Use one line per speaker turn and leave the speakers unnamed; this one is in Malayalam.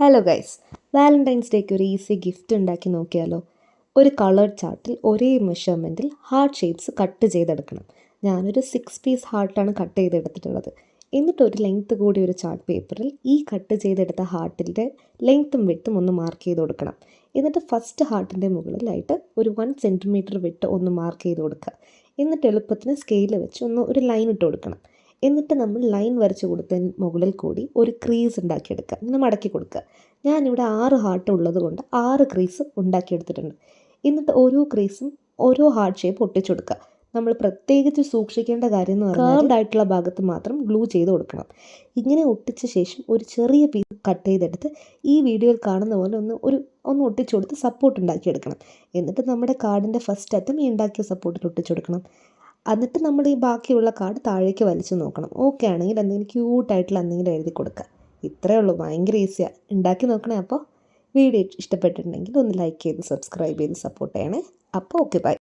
ഹലോ ഗൈസ്, വാലന്റൈൻസ് ഡേക്ക് ഒരു ഈസി ഗിഫ്റ്റ് ഉണ്ടാക്കി നോക്കിയാലോ? ഒരു കളേർഡ് ചാർട്ടിൽ ഒരേ മെഷർമെൻറ്റിൽ ഹാർട്ട് ഷേപ്സ് കട്ട് ചെയ്തെടുക്കണം. ഞാനൊരു 6 പീസ് ഹാർട്ടാണ് കട്ട് ചെയ്തെടുത്തിട്ടുള്ളത്. എന്നിട്ട് ഒരു ലെങ്ത്ത് കൂടി ഒരു ചാർട്ട് പേപ്പറിൽ ഈ കട്ട് ചെയ്തെടുത്ത ഹാർട്ടിൻ്റെ ലെങ്ത്തും വിട്ടും ഒന്ന് മാർക്ക് ചെയ്ത് കൊടുക്കണം. എന്നിട്ട് ഫസ്റ്റ് ഹാർട്ടിൻ്റെ മുകളിലായിട്ട് ഒരു 1 സെൻറ്റിമീറ്റർ വിട്ട് ഒന്ന് മാർക്ക് ചെയ്ത് കൊടുക്കുക. എന്നിട്ട് എളുപ്പത്തിന് സ്കെയിൽ വെച്ച് ഒരു ലൈൻ ഇട്ട് കൊടുക്കണം. എന്നിട്ട് നമ്മൾ ലൈൻ വരച്ച് കൊടുത്തതിന് മുകളിൽ കൂടി ഒരു ക്രീസ് ഉണ്ടാക്കിയെടുക്കുക. ഇങ്ങനെ മടക്കി കൊടുക്കുക. ഞാനിവിടെ 6 ഹാർട്ട് ഉള്ളത് കൊണ്ട് 6 ക്രീസ് ഉണ്ടാക്കിയെടുത്തിട്ടുണ്ട്. എന്നിട്ട് ഓരോ ക്രീസും ഓരോ ഹാർട്ട് ഷേപ്പ് ഒട്ടിച്ചു കൊടുക്കുക. നമ്മൾ പ്രത്യേകിച്ച് സൂക്ഷിക്കേണ്ട കാര്യം എന്ന് പറഞ്ഞാൽ കർവ്ഡ് ആയിട്ടുള്ള ഭാഗത്ത് മാത്രം ഗ്ലൂ ചെയ്ത് കൊടുക്കണം. ഇങ്ങനെ ഒട്ടിച്ച ശേഷം ഒരു ചെറിയ പീസ് കട്ട് ചെയ്തെടുത്ത് ഈ വീഡിയോയിൽ കാണുന്ന പോലെ ഒന്ന് ഒട്ടിച്ചു കൊടുത്ത് സപ്പോർട്ട് ഉണ്ടാക്കിയെടുക്കണം. എന്നിട്ട് നമ്മുടെ കാർഡിൻ്റെ ഫസ്റ്റ് അറ്റം ഈ ഉണ്ടാക്കിയ സപ്പോർട്ടിൽ ഒട്ടിച്ചു കൊടുക്കണം. എന്നിട്ട് നമ്മൾ ഈ ബാക്കിയുള്ള കാർഡ് താഴേക്ക് വലിച്ചു നോക്കണം. ഓക്കെ ആണെങ്കിൽ എന്തെങ്കിലും ക്യൂട്ടായിട്ടുള്ള എന്തെങ്കിലും എഴുതി കൊടുക്കുക. ഇത്രയേ ഉള്ളൂ, ഭയങ്കര ഈസിയാണ്. ഉണ്ടാക്കി നോക്കണേ. അപ്പോൾ വീഡിയോ ഇഷ്ടപ്പെട്ടിട്ടുണ്ടെങ്കിൽ ഒന്ന് ലൈക്ക് ചെയ്ത് സബ്സ്ക്രൈബ് ചെയ്ത് സപ്പോർട്ട് ചെയ്യണേ. അപ്പോൾ ഓക്കെ, ബൈ.